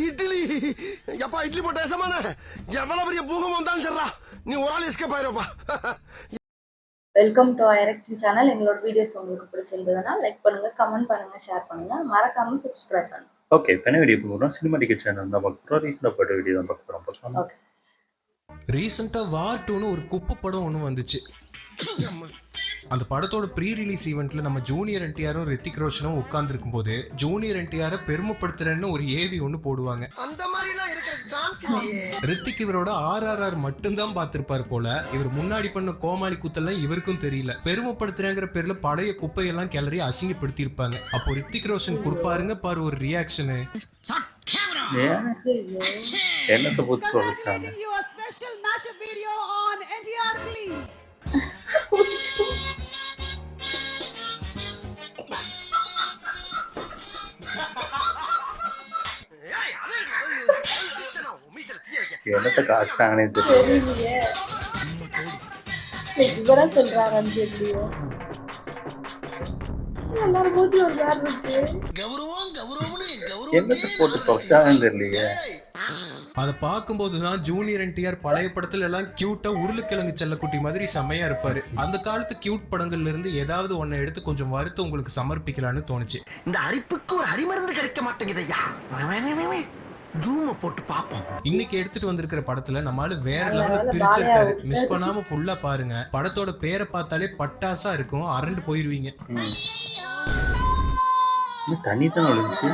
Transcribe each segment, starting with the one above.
இட்லி எப்பா இட்லி போட்ட ஏசமான எவ்வளவு பெரிய பூகம் வந்தாலும் சரிடா நீ ஒரு ஆள் எஸ்கேப் ஆயிருப்பா. வெல்கம் டு ஐரக்ஷன் சேனல். எங்களோட வீடியோஸ் உங்களுக்கு பிடிச்சிருந்ததுன்னா லைக் பண்ணுங்க, கமெண்ட் பண்ணுங்க, ஷேர் பண்ணுங்க, மறக்காம சப்ஸ்கிரைப் பண்ணுங்க. ஓகே, இப்போ என்ன வீடியோ போகிறோம்? சினிமாட்டிக் சேனல் தான் பார்க்க போகிறோம். ரீசெண்டாக போட்ட வீடியோ தான் பார்க்க போகிறோம். ஓகே, ரீசெண்டாக வார் 2ன்னு ஒரு குப்பை படம் ஒன்று வந்துச்சு. அந்த படத்தோட ப்ரீ ரிலீஸ் ஈவெண்ட்ல நம்ம ஜூனியர் என்டிஆரும் ரித்திக் ரோஷனும் உட்கார்ந்துருக்கும் போது ஜூனியர் என்டிஆரை பெருமைப்படுத்துறேன்னு ஒரு ஏவி ஒன்று போடுவாங்க. ரித்திக் இவரோட RRR மட்டும்தான் பார்த்திருப்பாரு போல. இவர் முன்னாடி பண்ண கோமாளி கூத்தெல்லாம் இவருக்கும் தெரியல. பெருமைப்படுத்துறேங்கிற பேர்ல பழைய குப்பையெல்லாம் கிளறி அசிங்கப்படுத்தி இருப்பாங்க. அப்போ ரித்திக் ரோஷன் கொடுப்பாருங்க பாரு ஒரு ரியாக்ஷனு. என்னத்தை போட்டு சொல்லிச்சாங்க? என்னத்தை காட்டாங்கன்னே தெரியல. இவரா சொல்றாங்கன்னு தெரியல. எல்லாரும் போச்சு ஒரு வேற இருக்கு. என்னத்தை போட்டு தொலைச்சாங்கன்னு தெரியலையே. அதை பார்க்கும்போதுதான் ஜூனியர் என்டிஆர் பழைய படத்துல எல்லாம் கியூட்டா உருளைக்கிழங்கு செல்லக்குட்டி மாதிரி செமையா இருப்பாரு. அந்த காலத்து கியூட் படங்கள்ல இருந்து ஏதாவது ஒன்னை எடுத்து கொஞ்சம் வறுத்து உங்களுக்கு சமர்ப்பிக்கலான்னு தோணுச்சு. இந்த அரிப்புக்கு ஒரு அரிமருந்து கிடைக்க மாட்டேங்குதையா, ஜூம போட்டு பாப்போம். இன்னைக்கு எடுத்துட்டு வந்திருக்கிற படத்துல நம்மளால வேற லெவல்ல பிரிச்சிருக்காரு. மிஸ் பண்ணாம ஃபுல்லா பாருங்க. படத்தோட பேரை பார்த்தாலே பட்டாசா இருக்கும், அரண்டு போயிருவீங்க. தண்ணி தான் ஒழிச்சு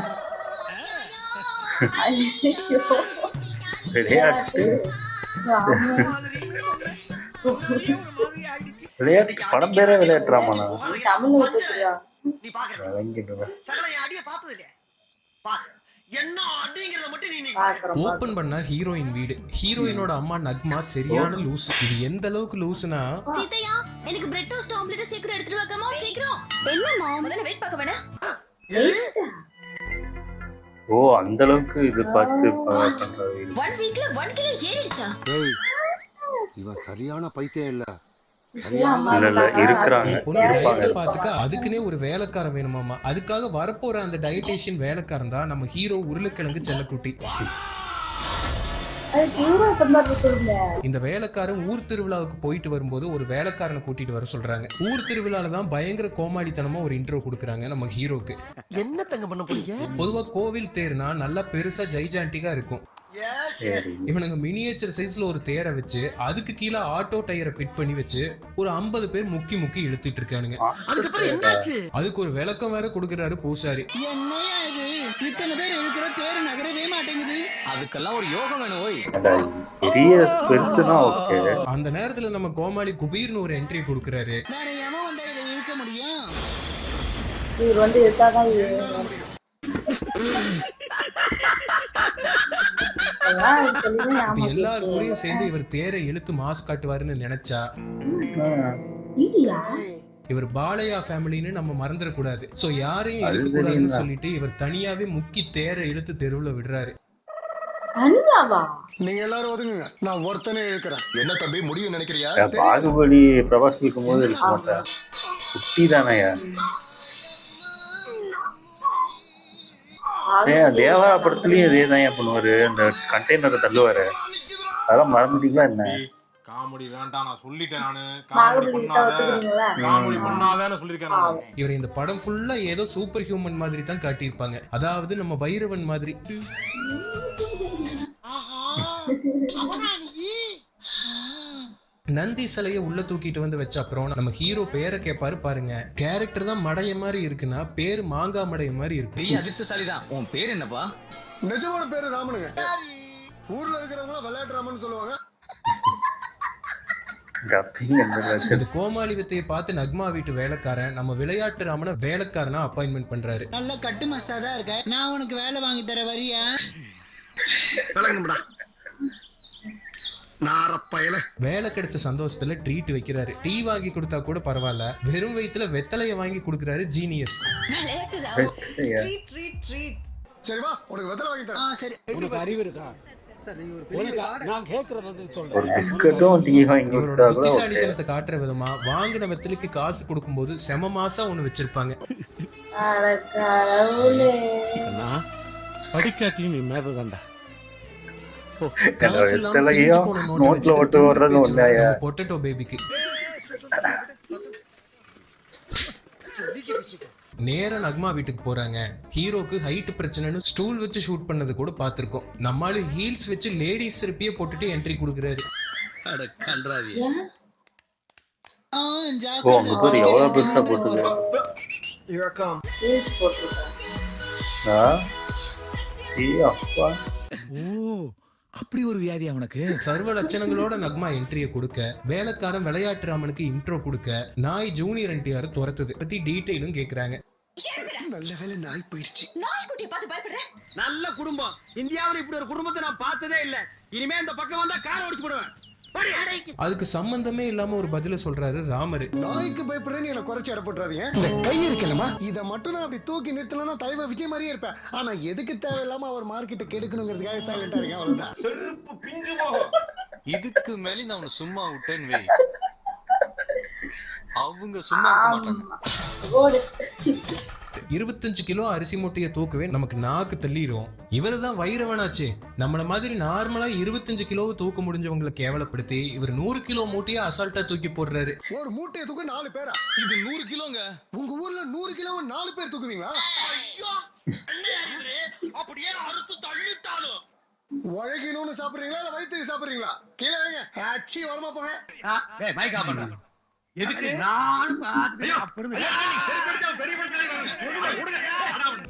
விளையாட்டு விளையாட்டு படம் பேரே விளையாட்டுறாமாண்ணா. ஓபன் பண்ண ஹீரோயின் வீடு. ஹீரோயினோட அம்மா நக்மா சரியான லூஸ். இது எந்த அளவுக்கு லூஸ்னா, சீதையா எனக்கு பிரெட் டோஸ்ட் ஆம்லெட் சீக்கிரம் எடுத்துட்டு வா. கமா சீக்கிரம். என்னம்மா முதல்ல வெயிட் பார்க்க வேணா. ஓ, அந்த அளவுக்கு இது பார்த்து 1 வீக்ல 1 கிலோ ஏறிடுச்சா? இவன் சரியான பைத்தியம் இல்ல. பாத்துக்க அதுக்குன்னே ஒரு வேலைக்காரன் வேணுமாமா. அதுக்காக வரப்போற அந்த டயட்டீஷியன் வேலைக்காரன் தான் நம்ம ஹீரோ உருளைக்கிழங்கு செல்லக்குட்டி. இந்த வேலைக்காரன் ஊர் திருவிழாவுக்கு போயிட்டு வரும்போது ஒரு வேலைக்காரனை கூட்டிட்டு வர சொல்றாங்க. ஊர் திருவிழால தான் பயங்கர கோமாளித்தனமா ஒரு இன்ட்ரோ கொடுக்குறாங்க நம்ம ஹீரோக்கு. என்ன தங்க பண்ண போறீங்க? பொதுவா கோவில் தேர்னா நல்லா பெருசா ஜைஜாண்டிக்கா இருக்கும். இவனுங்க மினியேச்சர் சைஸ்ல ஒரு தேரை வச்சு அதுக்கு கீழே ஆட்டோ டயரை ஃபிட் பண்ணி வச்சு ஒரு 50 பேர் முக்கி முக்கி இழுத்துட்டு இருக்கானுங்க. அதுக்கு ஒரு விளக்கம் வேற கொடுக்கறாரு பூசாரி. என்னையா இது, இத்தனை பேர் இழுக்கிற தேர் நகரவே மாட்டேங்குது. அதுக்கெல்லாம் ஒரு யோகம் வேணும். ஓய், அந்த நேரத்துல நம்ம கோமாளி குபீர்னு ஒரு என்ட்ரி கொடுக்கறாரு. வேற எவன் வந்தா இதை இழுக்க முடியும்? இவர் வந்து இழுத்தாதான் எல்லாரும் கூடயும் சேர்ந்து இவர் தேரை இழுத்து மாஸ் காட்டுவாருன்னு நினைச்சா இவர் பாலையா ஃபேமிலின்னு நம்ம மறந்துடக்கூடாது. சோ யாரையும் இழுக்க கூடாதுன்னு சொல்லிட்டு இவர் தனியாவே முக்கி தேரை இழுத்து தெருவுல விடுறாரு. நீங்க எல்லாரும் ஒதுங்குங்க, நான் ஒருத்தனே இழுக்கிறேன். என்ன தம்பி முடியும் நினைக்கிறியா? பாகுபலி பிரபாஸ் இருக்கும் போது இருக்க மாட்டேன். குட்டி தானயா தேவரா படத்துலயும் இதே தான் பண்ணுவாரு. அந்த கண்டெய்னரை தள்ளுவாரு. அதெல்லாம் மறந்துட்டீங்களா என்ன? காமெடி வேண்டாம், நான் சொல்லிட்டேன். நானு காமெடி பண்ணாதான்னு சொல்லிருக்கேன். இவர் இந்த படம் ஃபுல்லா ஏதோ சூப்பர் ஹியூமன் மாதிரி தான் காட்டியிருப்பாங்க. அதாவது நம்ம பைரவன் மாதிரி. நந்தி சிலையை உள்ள தூக்கிட்டு வந்து வச்ச அப்புறம் நம்ம ஹீரோ பேரை கேட்பாரு பாருங்க. கேரக்டர் தான் மடைய மாதிரி இருக்குன்னா பேரு மாங்கா மடைய மாதிரி இருக்கு. அதிர்ஷ்டசாலிதான். உன் பேர் என்னப்பா? நிஜமான பேரு ராமனுங்க. ஊர்ல இருக்கிறவங்க விளையாட்டு ராமன் சொல்லுவாங்க. இந்த கோமாளி வித்தையை பார்த்து நக்மா வீட்டு வேலைக்காரன் நம்ம விளையாட்டு ராமனை வேலைக்காரனா அப்பாயின்மெண்ட் பண்றாரு. நல்ல கட்டு மஸ்தா தான் இருக்க, நான் உனக்கு வேலை வாங்கி தர வரியா? வேலை கிடைச்ச சந்தோஷத்துல ட்ரீட் வைக்கிறாரு. டீ வாங்கி கொடுத்தா கூட பரவாயில்ல, வெறும் வயித்துல வெத்தலைய வாங்கி கொடுக்கறாரு ஜீனியஸ். புத்திசாலித்தனத்தை காட்டுற விதமா வாங்கின வெத்தலைக்கு காசு கொடுக்கும்போது செம மாசா ஒண்ணு வச்சிருப்பாங்க. படிக்காட்டியும் நீ மேததாண்டா. காசு இல்லாம கிழிஞ்சு போன நோட்டை நோட்ல வச்சுட்டு ஒட்டு வர்றது பேச்சு ஒண்ணுயா? வளர்க்குற பொட்டேட்டோ பேபிக்கு நேரா நக்மா வீட்டுக்கு போறாங்க. ஹீரோக்கு ஹைட் பிரச்சனைன்னு ஸ்டூல் வச்சு ஷூட் பண்ணது கூட பார்த்திருக்கோம். நம்மால ஹீல்ஸ் வச்சு லேடிஸ் செருப்பியே போட்டுட்டு என்ட்ரி கொடுக்குறாரு. அட கன்றாவி. ஓ அந்த பேர் எவ்வளவு பெருசா போட்டுது. ஹீல்ஸ் போட்டிருக்காங்க. அப்பா அப்படி ஒரு வியாதி அவனுக்கு. சர்வ லட்சணங்களோட நக்மா என்ட்ரியை கொடுக்க, வேலைக்காரன் விளையாட்டு ராமனுக்கு இன்ட்ரோ கொடுக்க, நாய் ஜூனியர் என்டிஆர் துரத்துது பத்தி டீடைலும் கேக்குறாங்க. நல்ல வேலை நாய் போயிடுச்சு. நாய்க்குட்டியை பார்த்து பயப்படுறேன். நல்ல குடும்பம். இந்தியாவுல இப்படி ஒரு குடும்பத்தை நான் பார்த்ததே இல்ல. இனிமே இந்த பக்கம் வந்தா காரை ஓடிச்சு போடுவேன். அதுக்கு சம்பந்தமே இல்லாம ஒரு பதில சொல்றாரு ராமரு. நாய்க்கு பயப்படுறேன்னு என்ன குறைச்சி எடை போட்டுறாதீங்க. இந்த கை இருக்கலமா இதை மட்டும் நான் அப்படி தூக்கி நிறுத்தினா தலைவ விஜய் மாதிரியே இருப்பேன். ஆனா எதுக்கு தேவையில்லாம அவர் மார்க்கெட்டை கெடுக்கணுங்கிறதுக்காக சைலண்டா இருக்கேன். அவ்வளவுதான். இதுக்கு மேல நான் அவனை சும்மா விட்டேன்னு வை, அவங்க சும்மா இருக்க மாட்டாங்க. 25 கிலோ அரிசி மூட்டையை தூக்கவே நமக்கு நாக்கு தள்ளிரும். இவரு தான் வைரவனாச்சே. நம்மள மாதிரி நார்மலா 25 கிலோவை தூக்க முடிஞ்சவங்களை கேவலப்படுத்தி இவர் 100 கிலோ மூட்டையை அசால்ட்டா தூக்கி போடுறாரு. ஒரு மூட்டையை தூக்க 4 பேரா? இது 100 கிலோங்க. உங்க ஊர்ல 100 கிலோ 4 பேர் தூக்குவீங்களா? அப்படியே அறுத்து தள்ளிட்டாலும் உழைக்கணும்னு சாப்பிடுறீங்களா இல்ல வயிற்றுக்கு சாப்பிடுறீங்களா? கீழே வைங்க. ஆச்சி வரமா போங்க. மைக்கா பண்றேன். எதுக்கு நான்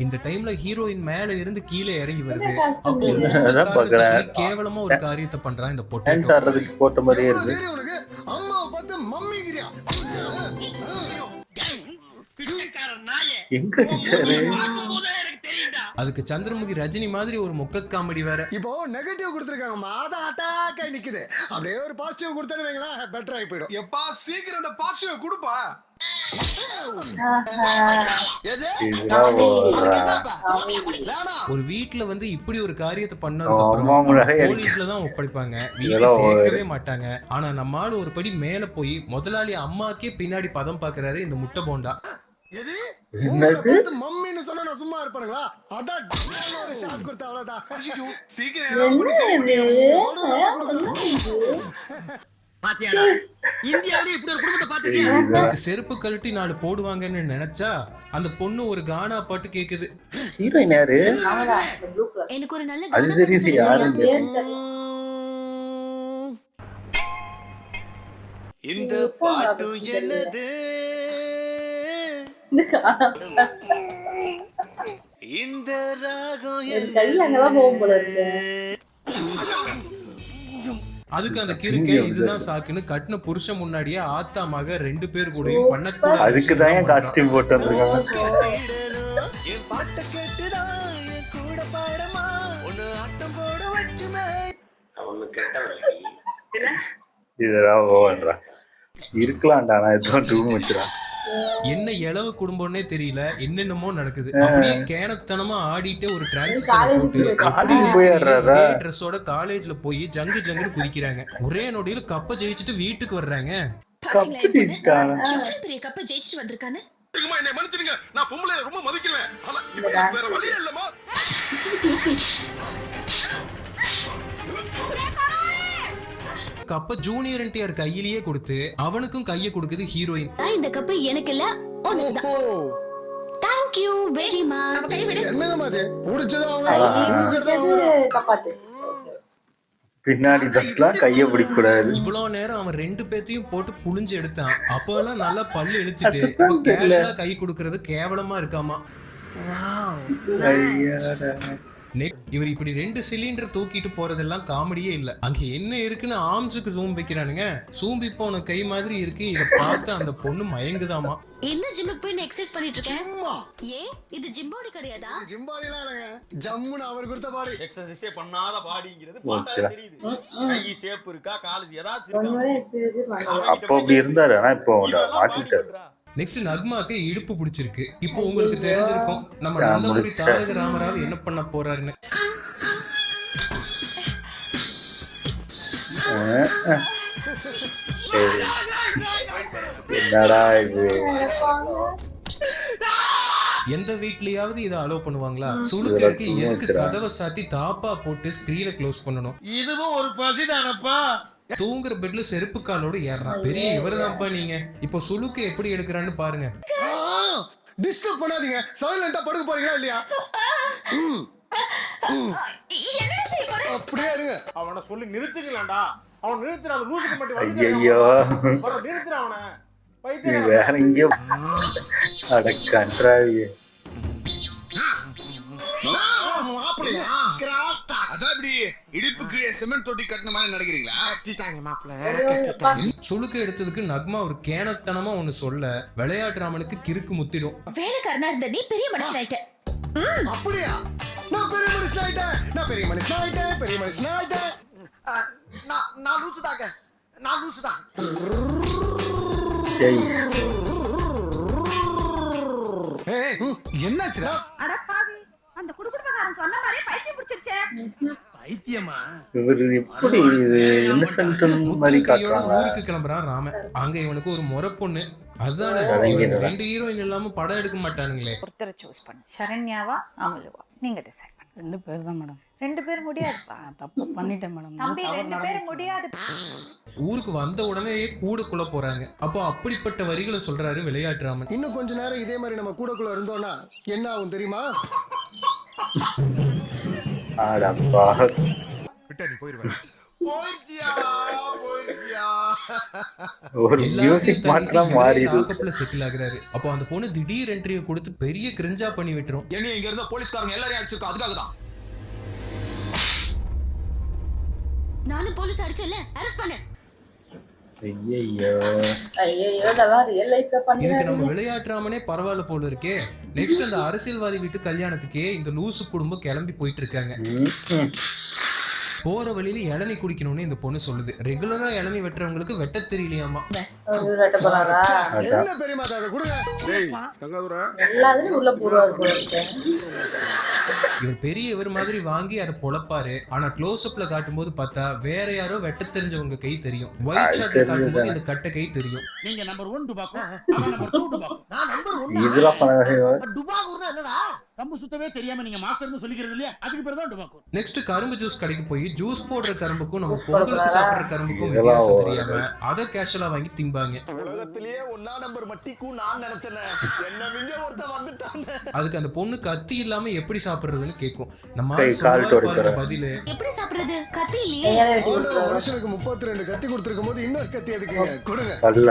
இந்த டைம்ல ஹீரோயின் மேல இருந்து கீழே இறங்கி வருது. அப்போ ஒரு அதான் பாக்குறேன். கேவலமா ஒரு காரியத்தை பண்றான் இந்த டான்ஸ் பொட்டேட்டோ. ஆடுறதுக்கு போட்ட மாதிரியே எவ்வளவு இருக்கு. தைரியம் உனக்கு? அம்மாவை பார்த்து மம்மிங்கிறியா? எங்க அடிச்சாரு? அதுக்கு சந்திரமுகி ரஜினி மாதிரி ஒரு மொக்க காமெடி வேற. இப்போ நெகட்டிவ் கொடுத்துருக்காங்கம்மா, அதான் அட்டாக் ஆகி நிக்குது. அப்படியே ஒரு பாசிட்டிவ் கொடுத்தானு வைங்களேன், பெட்டர் ஆகி போயிடும். எப்பா சீக்கிரம் இந்த பாசிட்டிவ் கொடுப்பா. இதெல்லாம் ஒரு வீட்ல வந்து இப்படி ஒரு காரியத்தை ஆமா, பண்ணதுக்கு முன்னாடியே அப்புறம் போலீஸ்ல தான் ஒப்படைப்பாங்க. வீட்டுல இதெல்லாம் சேர்க்கவே மாட்டாங்க. ஆனா நம்ம ஆளு ஒரு படி மேல போய் முதலாளி அம்மாக்கே பின்னாடி பதம் பாக்குறாரு இந்த முட்டை போண்டா. எது? உங்களை பார்த்து மம்மின்னு சொன்னா நான் சும்மா இருப்பானுங்களா? அதான் ஒரு ஷாட் கொடுத்த அவ்வளவுதான். சீக்கிரம் என்ன ஏதாவது பண்ணி பாத்தியாடா, இந்தியாவுல இப்படி ஒரு குடும்பத்தை பாத்துட்டியா? இதுக்கு செருப்பு கழட்டி 4 போடுவாங்கன்னு நினைச்சா அந்த பொண்ணு ஒரு கானா பாட்டு கேக்குது. ஹீரோயின் யாரு? அவதான் இந்த ப்ளூ கலர். எனக்கு ஒரு நல்ல அது கானா சரி பாட்டு யாரு? சொல்லுங்க. இந்த பாட்டு என்னது? இந்த கானா இந்த ராகம் என் கையில அங்கதான் போகும் போல இருக்கு. அதுக்கு அந்த கிறுக்கே இதுதான் சாக்குன்னு கட்டின புருஷன் முன்னாடியே ஆத்தா மக 2 பேர் கூடயும் பண்ணக்கூடாது. அதுக்குதான் ஏன் காஸ்டியூம் போட்டு வந்திருக்காங்க. என் பாட்டை கேட்டுதான் என் கூட பாடமா ஒன்னு ஆட்டம் போட வைக்குமே. இதெல்லாம் ஓவன்றா இருக்கலாம்டா. நான் எதுவும் தூங்க வச்சுறேன். என்ன இளவு குடும்பம்னே தெரியல, என்னென்னமோ நடக்குது. அப்படியே கேனத்தனமா ஆடிட்டு ஒரு டிரான்சிஷன் போட்டு காலேஜ் போயிடுறாரா? ட்ரெஸ்ஸோட காலேஜ்ல போய் ஜங்கு ஜங்குன்னு குதிக்கிறாங்க. ஒரே நொடியில கப்ப ஜெயிச்சுட்டு வீட்டுக்கு வர்றாங்க. பாத்தீங்களா என் பொண்ணு? கப்பிச்சிட்டாங்க. எவ்வளவு பெரிய கப்பை ஜெயிச்சுட்டு வந்திருக்கான்னு. என்னை மன்னிச்சிடுங்க. நான் பொம்பளை ரொம்ப மதிக்கிறேன். ஆனா இந்த வேற வழியே இல்லம்மா. கப்ப ஜூனியர் என்டிஆர் கையிலேயே கொடுத்து அவனுக்கும் கையை கொடுக்குது ஹீரோயின். இந்த கப்பு எனக்கு இல்ல, உனக்குதான். Thank you very much. அவ கை விடு. என்னதான் அது? முடிச்சதும் அவங்க உழுக்கிறதும் அவங்க தான். காப்பாத்து. பின்னாடி தட்டலாம் கைய பிடிக்க கூடாது. இவ்வளவு நேரம் அவன் 2 பேத்தையும் போட்டு புளிஞ்சு எடுத்தான். அப்பெல்லாம் நல்லா பல்லு இழிச்சிட்டு அதுதான் தெரியல. கேஷுவலா கை கொடுக்கறது கேவலமா இருக்காமா. ஐயாடா. இவர் இப்படி 2 சிலிண்டர் தூக்கிட்டு போறதெல்லாம் காமெடியே இல்ல. அங்க என்ன இருக்குன்னு ஆம்ஸுக்கு ஜூம் வைக்கிறானுங்க. சூம்பி போன கை மாதிரி இருக்கு. இத பார்த்து அந்த பொண்ணு மயங்குதாமா. என்ன ஜிம்முக்கு போய் எக்ஸர்சைஸ் பண்ணிட்டு இருக்கேன்? ஏன் இது ஜிம் பாடி கிடையாதா? ஜிம்பாடிலாம் இல்லைங்க, ஜம்முன்னு அவர் கொடுத்த பாடி. எக்ஸர்சைஸே பண்ணாத பாடிங்கிறது ஓகே. பார்த்தாலே தெரியுது. கை ஷேப் இருக்கா, கால் ஏதாச்சும் கொஞ்சம் இருக்கா? exercise பண்ணலாம். அப்போ அப்படி இருந்தாரு. ஆனா இப்போ மாத்திட்டாரு. நெக்ஸ்ட் நக்மாக்கு இடுப்பு பிடிச்சிருக்கு. இப்போ உங்களுக்கு தெரிஞ்சிருக்கும் நம்ம நான் நல்ல ஒரு முடிச்சேன். தாரக ராமராவ் என்ன பண்ண போறாருன்னு. என்னடா இது? எந்த வீட்லயாவது இதை அலோவ் பண்ணுவாங்களா? சுளுக்கு எடுக்க எதுக்கு கதவை சாத்தி தாப்பா போட்டு ஸ்கிரீனை க்ளோஸ் பண்ணணும்? இதுவும் ஒரு பசிதானப்பா. தூங்குற பெட்ல செருப்பு காலோடு ஏறான். பெரிய இவருதான்ப்பா நீங்க. இப்போ சுளுக்கு எப்படி எடுக்கிறான்னு பாருங்க. டிஸ்டர்ப் பண்ணாதீங்க. சைலண்டா படுக்க போறீங்களா இல்லையா? அப்படியே இருங்க. அவனை சொல்லி நிறுத்துங்களேன்டா. அவன் நிறுத்துற அந்த லூசுக்கு மட்டும் வந்து ஐயோ நிறுத்துற அவனை. இது வேற எங்கேயோ அட கன்றாவி. அதான் இப்படி இடுப்புக்கு சிமெண்ட் தொட்டி கட்டின மாதிரி நடக்கிறீங்களா? சுளுக்கு எடுத்ததுக்கு நக்மா ஒரு கேனத்தனமா ஒண்ணு சொல்ல விளையாட்டு ராமனுக்கு கிறுக்கு முத்திடும். வேலைக்காரனா இருந்த நீ பெரிய மனுஷன் ஆயிட்ட. அப்படியா? நான் பெரிய மனுஷன் ஆயிட்டேன். நான் பெரிய மனுஷன் ஆயிட்டேன். பெரிய மனுஷன் ஆயிட்டேன். நான் லூசுதாங்க. நான் லூசுதான். என்னாச்சுடா? அந்த குடுகுடுக்காரன் சொன்ன மாதிரி பைத்தியம் பிடிச்சிருச்சே. பைத்தியமா? இவர் இப்படி இது இன்னசென்ட் மாதிரி காட்டுறாங்க. ஊருக்கு கிளம்புறான் ராமன். அங்க இவனுக்கு ஒரு முறை பொண்ணு. அதுதானே ரெண்டு ஹீரோயின் இல்லாம படம் எடுக்க மாட்டானுங்களே. ஒருத்தரை சூஸ் பண்ணு. சரண்யாவா அமலுவா? நீங்க டிசைட் பண்ணுங்க. 2 பேர் தான் மேடம். 2 பேர் முடியாதுப்பா. தப்பு பண்ணிட்டேன் மேடம். தம்பி 2 பேர் முடியாது. ஊருக்கு வந்த உடனே கூடக்குள்ள போறாங்க. அப்போ அப்படிப்பட்ட வரிகளை சொல்றாரு விளையாட்டு ராமன். இன்னும் கொஞ்ச நேரம் இதே மாதிரி நம்ம கூடக்குள்ள இருந்தோம்னா என்ன ஆகும் தெரியுமா? ஆடப்பா விட்டா நீ போயிருவேன். ஒரு மியூசிக் மாத்திரம் மாறிடுது. செட்டில் ஆகுறாரு. அப்போ அந்த பொண்ணு திடீர் என்ட்ரியை கொடுத்து பெரிய கிரிஞ்சா பண்ணி விட்டுரும். என்ன இங்க இருந்த போலீஸ்காரங்க எல்லாரையும் அடிச்சிருக்கோம். அதுக்காக தான் நானும் போலீஸ் அடிச்சேன்ல, அரெஸ்ட் பண்ணு. ஐயோ ஐயோ இதெல்லாம் ரியல் லைஃப்ல இதுக்கு பண்ணுறாரு. நம்ம விளையாட்டுறாமனே பரவாயில்ல போல இருக்கே. நெக்ஸ்ட் அந்த அரசியல்வாதி வீட்டு கல்யாணத்துக்கே இந்த லூசு குடும்பம் கிளம்பி போயிட்டு இருக்காங்க. போற வழியில இளநீ குடிக்கணும்னு இந்த பொண்ணு சொல்லுது. ரெகுலரா இளநீ வெட்டுறவங்களுக்கு வெட்ட தெரியலையாமா. இவர் வெட்ட போறாரா? என்ன பெரியமா அதை கொடுங்க. எல்லாத்துலயும் உள்ள போடுவாரு போல இருக்கு. இவர் பெரிய இவர் மாதிரி வாங்கி அதை பொழப்பாரு. ஆனா க்ளோஸ் அப்ல காட்டும்போது பார்த்தா வேற யாரோ வெட்ட தெரிஞ்சவங்க கை தெரியும். ஒயிட் ஷார்ட்ல காட்டும்போது இந்த கட்ட கை தெரியும். நீங்க நம்பர் 1 டுபாக்கோ, அவன் நம்பர் 2 டுபாக்கோ. நான் நம்பர் 1. இதெல்லாம் பண்ணாதே. டுபாக்கோன்னா என்னடா? கம்பு சுத்தவே தெரியாம நீங்க மாஸ்டர்னு சொல்லிக்கிறது இல்லையா? அதுக்கு பேர் தான் டுபாக்கோ. நெக்ஸ்ட் கரும்பு ஜூஸ் கடைக்கு போய் ஜூஸ் போடுற கரும்புக்கும் நம்ம பொங்கலுக்கு சாப்பிடுற கரும்புக்கும் வித்தியாசம் தெரியாம அதை கேஷுவலா வாங்கி திம்பாங்க. உலகத்திலேயே 1ஆம் நம்பர் மட்டிக்கும் நான் நினைச்சேன். என்ன மிஞ்ச ஒருத்தன் வந்துட்டாங்க. அதுக்கு அந்த பொண்ணு கத்தி இல்லாம எப்படி சாப்பிடுறதுன்னு கேக்கும். நம்ம பதிலு எப்படி சாப்பிடுறது? கத்தி இல்லையே. கையால வெட்டி ஒரு கொடுத்துருவாரு. மனுஷனுக்கு 32 கத்தி கொடுத்திருக்கும் போது இன்னொரு கத்தி எதுக்கு கொடுங்க? அல்ல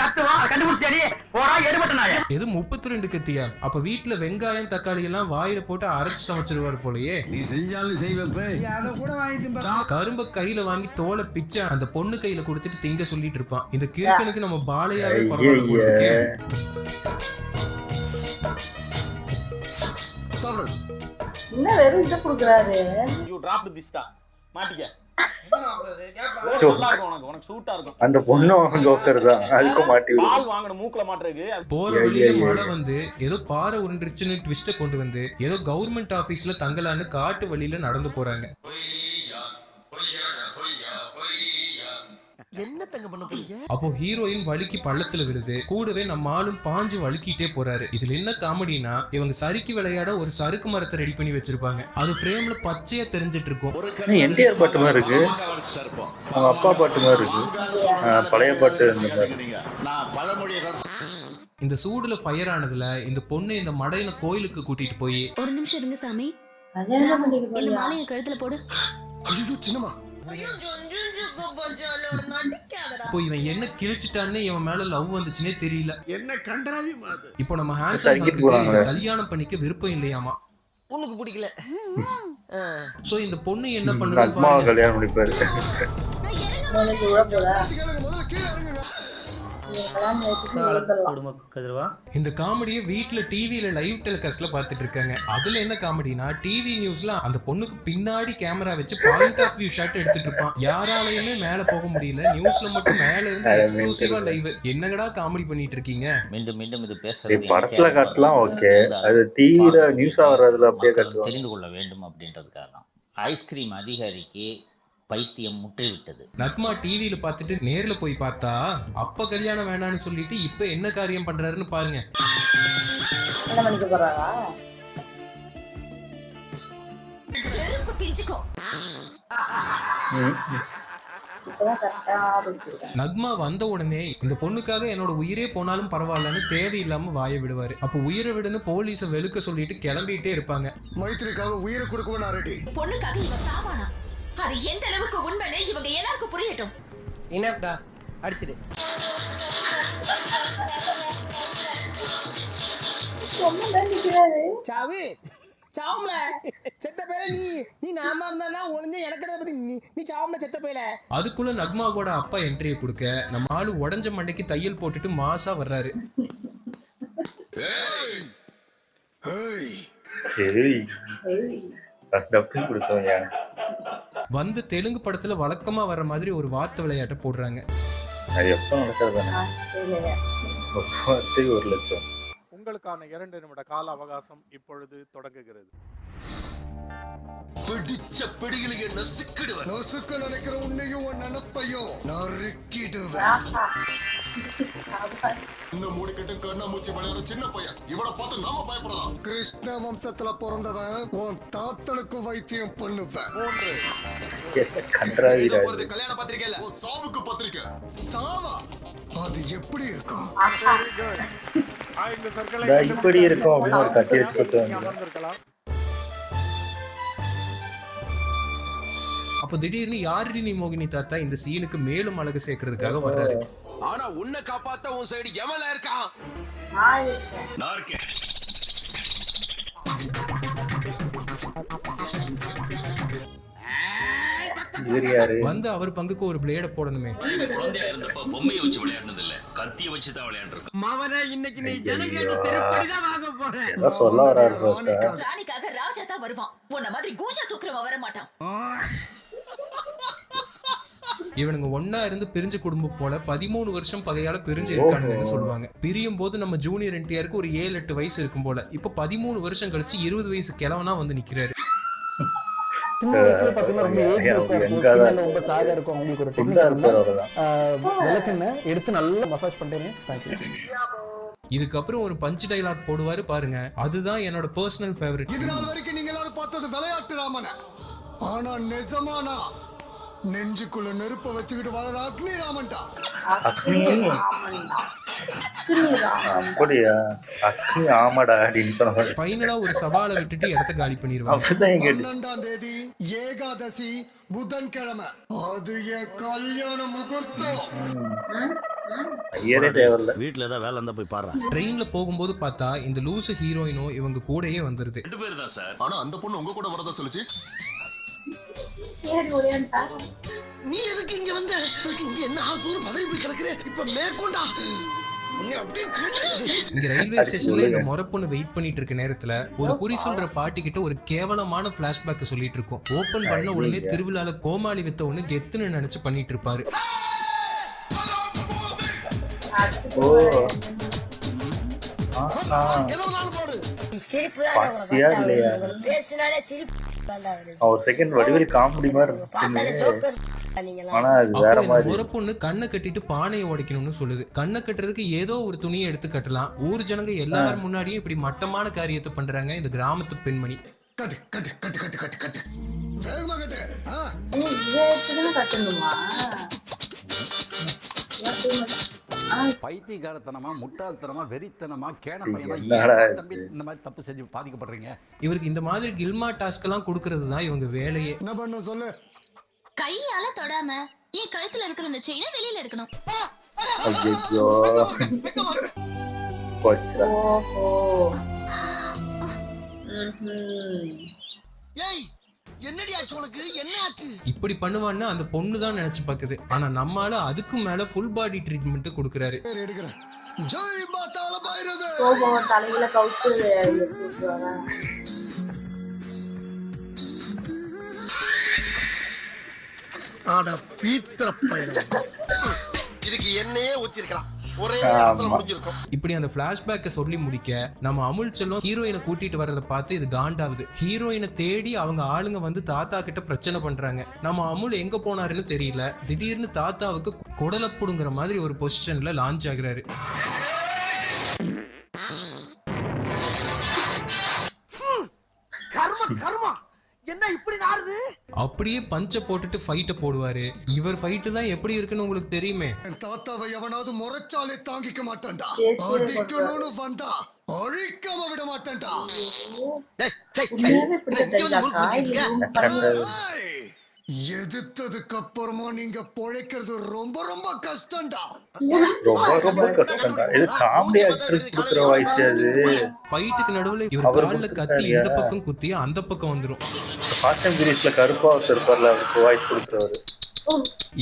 தட்டுவா கண்டுபிடிச்சாடி. போடா எருமட்ட நாயே. எது 32 கத்தியா? அப்ப வீட்டுல வெங்காயம் தக்காளி எல்லாம் வாயில போட்டு அரைச்சு சமைச்சிருவாரு போலயே. நீ செஞ்சாலும் செய்வப்பே. அத கூட வாங்கி திம்பா. கரும்ப கையில வாங்கி தோலை பிச்சை அந்த பொண்ணு கையில கொடுத்துட்டு திங்க சொல்லிட்டு இருப்பான். இந்த கிறுக்கனுக்கு நம்ம பாலையாவே பரவாயில்ல போல இருக்கே. சாப்பிடு. என்ன வெறும் இதை கொடுக்குறாரு? யூ டிராப் திஸ்டா. மாட்டிக்க. நல்லா இருக்கும் உனக்கு. உனக்கு சூட்டா இருக்கும். அந்த பொண்ணு ஜோக்கர் தான். அதுக்கு மாட்டி பால் வாங்கணும் மூக்குல மாட்டறதுக்கு. போற வழியில மழை வந்து ஏதோ பாறை உருண்டுருச்சுன்னு ட்விஸ்ட கொண்டு வந்து ஏதோ கவர்மெண்ட் ஆபீஸ்ல தங்கலான்னு காட்டு வழியில நடந்து போறாங்க. என்ன தங்க பண்ண போறீங்க? அப்போ ஹீரோயின் வலிக்கு பள்ளத்துல விழுது. கூடவே நம்ம ஆளும் பாஞ்சு வலிக்கிட்டே போறாரு. இதுல என்ன காமெடினா இவங்க சறுக்கி விளையாட ஒரு சறுக்கு மரத்தை ரெடி பண்ணி வச்சிருப்பாங்க. அது ஃப்ரேம்ல பச்சையா தெரிஞ்சிட்டு இருக்கும். என்டிஆர் பாட்டு மாதிரி இருக்கு. அவங்க அப்பா பாட்டு மாதிரி இருக்கு. பழைய பாட்டு இந்த மாதிரி. இந்த சூடுல ஃபயர் ஆனதுல இந்த பொண்ணு இந்த மடையின கோயிலுக்கு கூட்டிட்டு போய் ஒரு நிமிஷம் இருங்க சாமி. கல்யாணம் பண்ணிக்க இந்த போறியா? மாலையை கழுத்துல போடு. ஐயோ சின்னமா. இப்போ இவன் என்ன கிழிச்சிட்டான்னு இவன் மேல லவ் வந்துச்சுன்னே தெரியல. என்ன கண்டராவி மாது. இப்போ நம்ம ஹேண்ட்ஸம் கல்யாணம் பண்ணிக்க விருப்பம் இல்லையாமா. உனக்கு பிடிக்கல. சோ இந்த பொண்ணு என்ன பண்ணுது? கல்யாணம் முடிப்பாரு. உனக்கு விழ போதா? முதல்ல கீழே இறங்குங்க. இந்த காமெடியை வீட்டுல டிவில லைவ் டெலிகாஸ்ட்ல பாத்துட்டு இருக்காங்க. அதுல என்ன காமெடினா டிவி நியூஸ்ல அந்த பொண்ணுக்கு பின்னாடி கேமரா வச்சு பாயிண்ட் ஆஃப் வியூ ஷாட் எடுத்துட்டு இருப்பான். யாராலையுமே மேல போக முடியல. நியூஸ்ல மட்டும் மேல இருந்து எக்ஸ்க்ளூசிவா லைவ். என்னங்கடா காமெடி பண்ணிட்டு இருக்கீங்க? மீண்டும் மீண்டும் இது பேசுறது படத்துல காட்டலாம். ஓகே, அது டிவில நியூஸா வர்றதுல அப்படியே காட்டுவாங்க. தெரிந்து கொள்ள வேண்டும் அப்படின்றதுக்காக தான். ஐஸ்கிரீம் அதிகாரிக்கு பைத்தியம் முட்டை விட்டது. நக்மா டிவியில பார்த்துட்டு நேர்ல போய் பார்த்தா அப்ப கல்யாணம் வேணான்னு சொல்லிட்டு இப்ப என்ன காரியம் பண்றாருன்னு பாருங்க. என்ன பண்ணிக்க போறாரா? செருப்பு பிஞ்சுக்கோ. இப்பதான் கரெக்டா பிடிச்சிருக்கேன். நக்மா வந்த உடனே இந்த பொண்ணுக்காக என்னோட உயிரே போனாலும் பரவாயில்லன்னு தேவையில்லாம வாய விடுவாரு. அப்ப உயிரை விடுன்னு போலீஸ வெளுக்க சொல்லிட்டு கிளம்பிட்டே இருப்பாங்க. மைத்திரிக்காக உயிரை கொடுக்கவும் நான் ரெடி. பொண்ணுக்காக இவ சாவானா? அது எந்த அளவுக்கு உண்மைன்னு இவங்க எல்லாருக்கும் புரியட்டும். இனஃப்டா அடிச்சிடு. சொன்னதான் நிக்கிறாரு. சாவு சாவும்ல செத்த பேல நீ நாம இருந்தா ஒளிஞ்சு எனக்கு பத்தி நீ சாவும்ல செத்த பேல. அதுக்குள்ள நக்மாவோட அப்பா என்ட்ரியை கொடுக்க நம்ம ஆளு உடஞ்ச மண்டைக்கு தையல் போட்டுட்டு மாசா வர்றாரு. வந்து தெலுங்கு படத்துல வழக்கமா வர்ற மாதிரி ஒரு வார்த்தை விளையாட்ட போடுறாங்க. உங்களுக்கான 2 நிமிட கால அவகாசம் இப்பொழுது தொடங்குகிறது. பிடிச்ச பிடிகளுக்கு நசுக்கிடுவேன். நசுக்க நினைக்கிற உன்னையும் உன் நினைப்பையும் நறுக்கிடுவேன். இன்னும் மூடி கட்டும் கண்ணாமூச்சி விளையாடுற சின்ன பையன் இவனை பார்த்து நாம பயப்படலாம். கிருஷ்ண வம்சத்துல பிறந்தவன் உன் தாத்தனுக்கு வைத்தியம் பண்ணுவேன். கல்யாண பத்திரிக்கையில சாவுக்கு பத்திரிக்கை. சாவா அது எப்படி இருக்கும்? இப்படி இருக்கும் அப்படின்னு ஒரு கட்டி வச்சு கொடுத்து. அப்ப திடீர்னு யாருடி நீ மோகினி தாத்தா இந்த சீனுக்கு மேலும் அழகு சேர்க்கறதுக்காக வர்றாரு. ஆனா உன்னை காப்பாத்த உன் சைடு எமல இருக்கான். நான் இருக்கேன். வந்து அவர் பங்குக்கு ஒரு பிளேட போடணுமே. குழந்தையா இருந்தப்ப பொம்மையை வச்சு விளையாடுனது இல்ல, கத்திய வச்சு தான் விளையாண்டுருக்கோம். மவனே இன்னைக்கு நீ ஜனங்களுக்கு திருப்படி தான் வாங்க போறேன். ஏதோ சொல்ல வராரு. ராணிக்காக ராஜா தான் வருவான். உன்ன மாதிரி கூஜா தூக்குறவன் வர மாட்டான். இவனுங்க ஒன்னா இருந்து பிரிஞ்ச குடும்பம் போல 13 வருஷம் பகையால பிரிஞ்சு இருக்கானுங்கன்னு சொல்லுவாங்க. பிரியும் போது நம்ம ஜூனியர் என்டிஆருக்கு ஒரு 7-8 வயசு இருக்கும் போல. இப்ப 13 வருஷம் கழிச்சு 20 வயசு கிழவனா வந்து நிக்கிறாரு. சின்ன வயசுல பாத்தீங்கன்னா ரொம்ப ஏஜ் ரொம்ப சாகா இருக்கும். அவங்களுக்கு ஒரு விளக்குன்னு எடுத்து நல்லா மசாஜ் பண்றேன். தேங்க்யூ. இதுக்கப்புறம் ஒரு பஞ்ச் டைலாக் போடுவாரு பாருங்க. அதுதான் என்னோட பர்சனல் ஃபேவரட். இது நாள் வரைக்கும் நீங்க எல்லாரும் பார்த்தது விளையாட்டு ராமன. ஆனா நிஜமானா நெஞ்சுக்குள்ள நெருப்ப வச்சுக்கிட்டு வளர அக்னி ராமன்டா. அப்படியா? அக்னி ஆமாடா அப்படின்னு சொன்னாங்க. ஃபைனலா ஒரு சவாலை விட்டுட்டு இடத்த காலி பண்ணிடுவாங்க. 12ஆம் தேதி ஏகாதசி புதன்கிழமை. அது என் கல்யாண முகூர்த்தம். வீட்டுல ஏதாவது வேலை இருந்தா போய் பாரு. ட்ரெயின்ல போகும்போது பார்த்தா இந்த லூசு ஹீரோயினும் இவங்க கூடயே வந்துருது. 2 பேர் தான் சார். ஆனா அந்த பொண்ணு உங்க கூட வரதா சொல்லுச்சு. நீ எதுக்கு இங்க வந்த? இங்க என்ன ஆகும்னு பதறி போய் கிடக்குற. இப்ப மேற்கொண்டா இங்க ரயில்வே ஸ்டேஷன்ல இந்த முறப்பொண்ணு வெயிட் பண்ணிட்டு இருக்க நேரத்துல ஒரு குறி சொல்ற பாட்டி கிட்ட ஒரு கேவலமான பிளாஷ்பேக் சொல்லிட்டு இருக்கோம். ஓபன் பண்ண உடனே திருவிழால கோமாளி வித்த ஒண்ணு கெத்துன்னு நினைச்சு பண்ணிட்டு இருப்பாரு. ஒரு செகண்ட் வடிவேல் காமெடி மாதிரி இருந்துச்சு. ஆனா அது வேற மாதிரி. ஒரு பொண்ணு கண்ணை கட்டிட்டு பானையை உடைக்கணும்னு சொல்லுது. கண்ணை கட்டுறதுக்கு ஏதோ ஒரு துணியை எடுத்து கட்டலாம். ஊர் ஜனங்க எல்லாரும் முன்னாடியும் இப்படி மட்டமான காரியத்தை பண்றாங்க இந்த கிராமத்து பெண்மணி. கட்டு கட்டு கட்டு கட்டு கட்டு கட்டு வேகமா கட்டு. பைத்தியக்காரத்தனமா, முட்டாள்தனமா, வெறித்தனமா, கேன பையனா இந்த மாதிரி தப்பு செஞ்சு பாதிக்கப்படுறீங்க. இவருக்கு இந்த மாதிரி கில்மா டாஸ்க் எல்லாம் கொடுக்கறது தான் இவங்க வேலையே. என்ன பண்ண சொல்லு. கையால தொடாம என் கழுத்துல இருக்கிற இந்த செயினை வெளியில எடுக்கணும். ஐயோ போச்சா. ஏய் என்னடி ஆச்சு உனக்கு? என்ன ஆச்சு? இப்படி பண்ணுவான்னு அந்த பொண்ணு தான் நினைச்சு பாக்குது. ஆனா நம்மால அதுக்கும் மேல ஃபுல் பாடி ட்ரீட்மெண்ட் கொடுக்கறாரு. எடுக்கிறேன். ஜெய் மாதால பைரவே. கோபம் தலையில கவுத்து எடுத்துறாங்க. ஆட பீத்திர பையன். இதுக்கு எண்ணெயே ஊத்தி இருக்கலாம். ஒரே இடத்துல முடிஞ்சிருக்கும். இப்படி அந்த பிளாஷ்பேக்கை சொல்லி முடிக்க நம்ம அமுல் செல்வம் ஹீரோயினை கூட்டிட்டு வர்றதை பார்த்து இது காண்டாவுது. ஹீரோயினை தேடி அவங்க ஆளுங்க வந்து தாத்தா கிட்ட பிரச்சனை பண்றாங்க. நம்ம அமுல் எங்க போனாருன்னு தெரியல. திடீர்னு தாத்தாவுக்கு குடலப்புடுங்கிற மாதிரி ஒரு பொசிஷன்ல லான்ச் ஆகுறாரு. என்ன இப்படி நாறுது? அப்படியே பஞ்ச போட்டுட்டு ஃபைட்ட போடுவாரு. இவர் ஃபைட்டு தான் எப்படி இருக்குன்னு உங்களுக்கு தெரியுமே. தாத்தாவை எவனாவது முறைச்சாலே தாங்கிக்க மாட்டான்டா. சரி, சரி, அடிக்கணும்னு வந்தா அழிக்காம விட மாட்டான்டா. உண்மையாவே இப்படிப்பட்ட எதிர்த்ததுக்கு அப்புறமா நீங்க பொழைக்கிறது ரொம்ப ரொம்ப கஷ்டம்டா. ரொம்ப கஷ்டம்டா. இது காமெடி ஆக்டர்ஸ் கொடுக்குற வாய்ஸ் அது. ஃபைட்டுக்கு நடுவுல இவர் கால்ல கத்தி இந்த பக்கம் குத்தி அந்த பக்கம் வந்துரும். ஃபாஸ்ட் அண்ட் ஃபியூரியஸ்ல கருப்பா ஒருத்தர் இருப்பார்ல, அவருக்கு வாய்ஸ் கொடுக்குறவரு.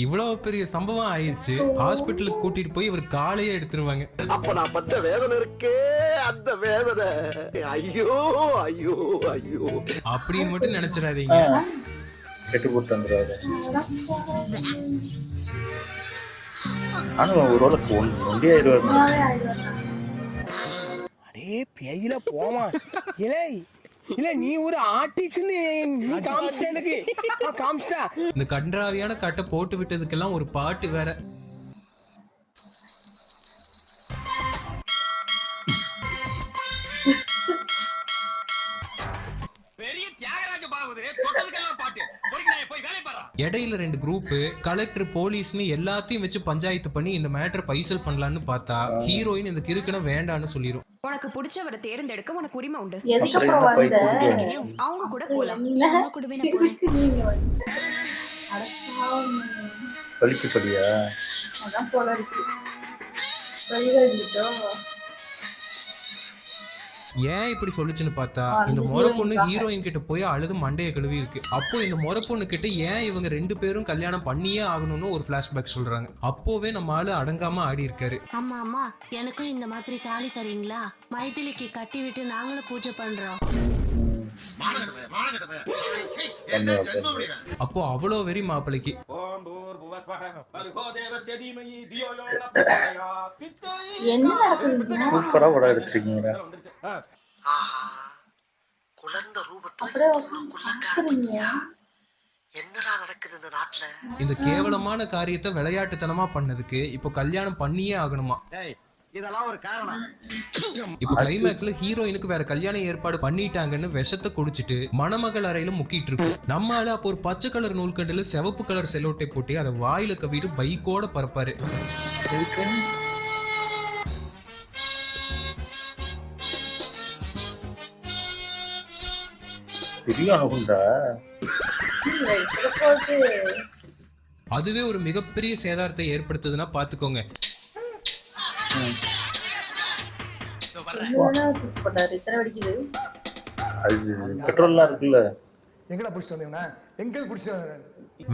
இவ்வளவு பெரிய சம்பவம் ஆயிடுச்சு. ஹாஸ்பிட்டலுக்கு கூட்டிட்டு போய் இவர் காலையே எடுத்துருவாங்க. அப்ப நான் பட்ட வேதனை இருக்கே, அந்த வேதனை ஐயோ ஐயோ ஐயோ அப்படின்னு மட்டும் நினைச்சிடாதீங்க. கெட்டு போட்டு வந்துடுவாரு. ஆனா ஒரு ரோலுக்கு ஒண்டியாயிருவாரு. அடே பேயில போமா. இலே இல்ல நீ ஒரு ஆர்டிஸ்ட்னு நீ காமிச்ச எனக்கு காமிச்சா. இந்த கன்றாவியான கட்டை போட்டு விட்டதுக்கெல்லாம் ஒரு பாட்டு வேற. இடையில 2 குரூப் கலெக்டர் போலீஸ்னு எல்லாத்தையும் வச்சு பஞ்சாயத்து பண்ணி இந்த மேட்டரை பைசல் பண்ணலான்னு பார்த்தா ஹீரோயின் இந்த கிறுக்கனை வேண்டான்னு சொல்லிரும். உனக்கு பிடிச்சவரை தேர்ந்தெடுக்க உனக்கு உரிமை உண்டு. எதுக்கப்புறம் வந்த அவங்க கூட போலாம். பலிக்குப்படியா? அதான் போல இருக்கு. சொல்லிக்கிட்டோ ஏன் இப்படி சொல்லுச்சுன்னு பார்த்தா இந்த முறை பொண்ணு ஹீரோயின் கிட்ட போய் அழுது மண்டைய கழுவி இருக்கு. அப்போ இந்த முறை பொண்ணு கிட்ட ஏன் இவங்க 2 பேரும் கல்யாணம் பண்ணியே ஆகணும்னு ஒரு பிளாஷ்பேக் சொல்றாங்க. அப்போவே நம்ம ஆளு அடங்காம ஆடி இருக்காரு. அம்மா அம்மா எனக்கும் இந்த மாதிரி தாலி தரீங்களா? மைதிலிக்கு கட்டி விட்டு நாங்களும் பூஜை பண்றோம். அப்போ அவ்வளோ வெறி மாப்பிளைக்கு. என்ன நடக்குது? சூப்பரா படம் எடுத்துருக்கீங்க. குழந்தை அப்படியே உட்கார்ந்துருக்கீங்க. என்னடா நடக்குது இந்த நாட்டுல? இந்த கேவலமான காரியத்தை விளையாட்டுத்தனமா பண்ணதுக்கு இப்போ கல்யாணம் பண்ணியே ஆகணுமா? இதெல்லாம் ஒரு காரணம். இப்போ கிளைமேக்ஸ்ல ஹீரோயினுக்கு வேற கல்யாணம் ஏற்பாடு பண்ணிட்டாங்கன்னு விஷத்தை குடிச்சிட்டு மணமகள் அறையில முக்கிட்டு இருக்கு. நம்ம ஆளு அப்போ ஒரு பச்சை கலர் நூல்கண்டுல சிவப்பு கலர் செலோட்டை போட்டு அதை வாயில கவிட்டு பைக்கோட பறப்பாரு. அதுவே ஒரு மிகப்பெரிய சேதாரத்தை ஏற்படுத்துதுன்னா பாத்துக்கோங்க.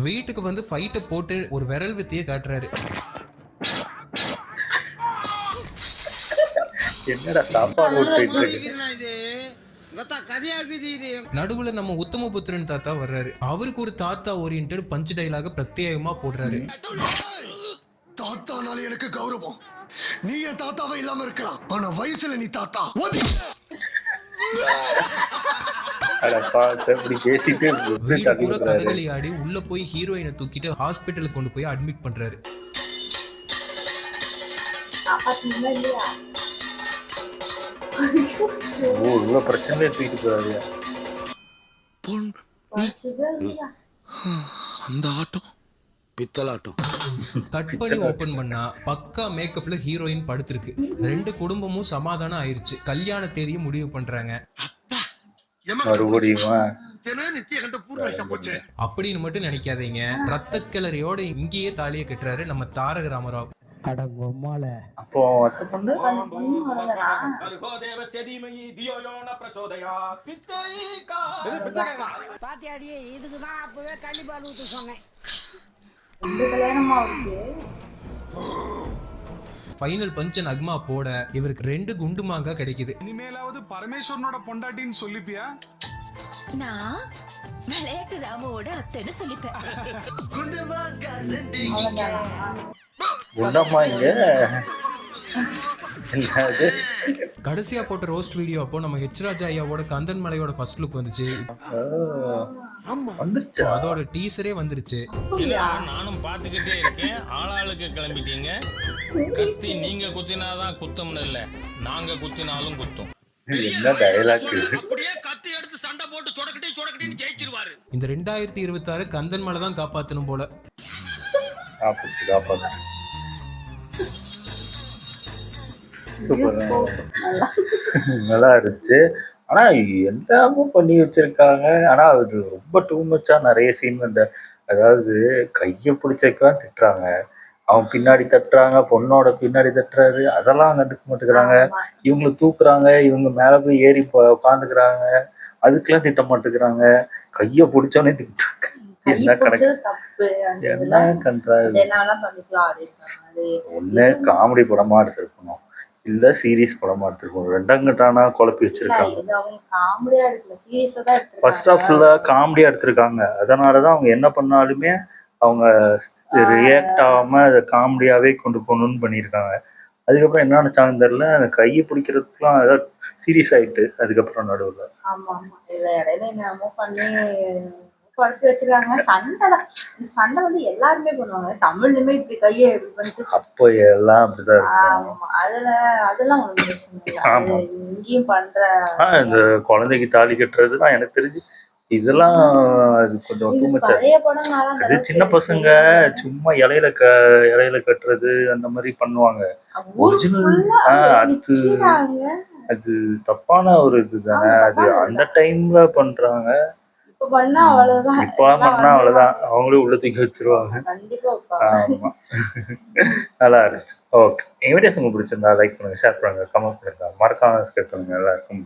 வீட்டுக்கு வந்து ஃபைட்ட போட்டு ஒரு விரல் வித்திய காட்டுறாரு. என்னடா சாப்பாடு நடுவுல நம்ம உத்தமபுத்திரன் தாத்தா வர்றாரு. அவருக்கு ஒரு தாத்தா ஓரியன்டட் பஞ்ச் டைலாக பிரத்யேகமா போடுறாரு. தாத்தானால எனக்கு கௌரவம். நீ என் தாத்தாவை இல்லாம இருக்கலாம், ஆனா வயசுல நீ தாத்தா. கதகளி ஆடி உள்ள போய் ஹீரோயினை தூக்கிட்டு ஹாஸ்பிட்டலுக்கு கொண்டு போய் அட்மிட் பண்றாரு. பிரச்சனை தூக்கிட்டு போறாரு. அந்த ஆட்டம் பித்தலாட்டம். கட் பண்ணி ஓபன் பண்ணா பக்கா மேக்கப்ல ஹீரோயின் படுத்திருக்கு. 2 குடும்பமும் சமாதானம் ஆயிருச்சு. கல்யாண தேதியை முடிவு பண்றாங்க. அப்படின்னு மட்டும் நினைக்காதீங்க. ரத்த கிளறியோட இங்கேயே தாலியை கட்டுறாரு நம்ம தாரக ராமராவ். அப்போ இதுக்குதான் அப்பவே கள்ளிப்பால் ஊத்த சொன்னேன். ஃபைனல் பஞ்ச் நக்மா போட இவருக்கு 2 குண்டு மாங்கா கிடைக்குது. இனிமேலாவது பரமேஸ்வரனோட பொண்டாட்டின்னு சொல்லிப்பியா? நான் விளையாட்டு ராமோட அத்தைன்னு சொல்லிப்பேன். குண்டம்மா இங்க என்னது கடைசியா போட்ட ரோஸ்ட் வீடியோ அப்போ நம்ம ஹெச்ராஜ் ஐயாவோட கந்தன் மலையோட ஃபர்ஸ்ட் லுக் வந்துச்சு. வந்துருச்சா? அதோட டீசரே வந்துருச்சு. நானும் பாத்துக்கிட்டே இருக்கேன். ஆளாளுக்கு கிளம்பிட்டீங்க. கத்தி நீங்க குத்தினாதான் குத்தம்னு இல்ல, நாங்க குத்தினாலும் குத்தும். என்ன டயலாக் அப்படியே கத்தி எடுத்து சண்டை போட்டு சொடக்கிட்டு ஜெயிச்சிருவாரு. இந்த 2026 கந்தன் மலை தான் காப்பாத்தணும் போல. காப்பாத்து. சூப்பர், நல்லா இருந்துச்சு. ஆனா எல்லாமும் பண்ணி வச்சிருக்காங்க. ஆனா அது ரொம்ப டூ மச்சா நிறைய சீன் அதாவது கையை பிடிச்சதான் திட்டுறாங்க, அவன் பின்னாடி தட்டுறாங்க, பொண்ணோட பின்னாடி தட்டுறாரு, அதெல்லாம் கண்டுக்க மாட்டேங்கிறாங்க. இவங்களை தூக்குறாங்க, இவங்க மேல போய் ஏறி உட்காந்துக்கிறாங்க, அதுக்கெல்லாம் திட்ட மாட்டேங்கிறாங்க. கையை பிடிச்சோன்னே திட்டுறாங்க. என்ன கணக்கு, என்ன கண்றாரு? ஒண்ணு காமெடி படமா எடுத்திருக்கணும், இல்ல சீரியஸ் படமா எடுத்திருக்கணும். ரெண்டங்கட்டானா குழப்பி வச்சிருக்காங்க. ஃபர்ஸ்ட் ஹாஃப் ஃபுல்லா காமெடியா எடுத்திருக்காங்க. அதனாலதான் அவங்க என்ன பண்ணாலுமே அவங்க ரியாக்ட் ஆகாம அதை காமெடியாவே கொண்டு போகணும்னு பண்ணியிருக்காங்க. அதுக்கப்புறம் என்ன நினைச்சாங்கன்னு தெரியல, அந்த கையை பிடிக்கிறதுக்குலாம் ஏதாவது சீரியஸ் ஆயிட்டு அதுக்கப்புறம் நடுவில் குழப்பி வச்சிருக்காங்க. சண்டை வந்து எல்லாருமே பண்ணுவாங்க, தமிழ்லயுமே இப்படி கையை இப்படி பண்ணிட்டு அப்போ எல்லாம் அப்படிதான் இருக்கும். அதெல்லாம் ஒண்ணு பிரச்சனை இல்லை, இங்கேயும் பண்ற. இந்த குழந்தைக்கு தாலி கட்டுறதுலாம் எனக்கு தெரிஞ்சு இதெல்லாம் அது கொஞ்சம் டூ மச். அது சின்ன பசங்க சும்மா இலையில கட்டுறது அந்த மாதிரி பண்ணுவாங்க. ஒரிஜினல் அது தப்பான ஒரு இதுதானே. அது அந்த டைம்ல பண்றாங்க, இப்ப பண்ணா அவ்வளவுதான், அவங்களே உள்ள தூக்கி வச்சிருவாங்க. ஆமா, நல்லா இருந்துச்சு. ஓகே, என் வீடியோஸ் உங்களுக்கு பிடிச்சிருந்தா லைக் பண்ணுங்க, ஷேர் பண்ணுங்க, கமெண்ட் பண்ணுங்க, மறக்காம சப்ஸ்கிரைப் பண்ணுங்க. எல்லாருக்கும்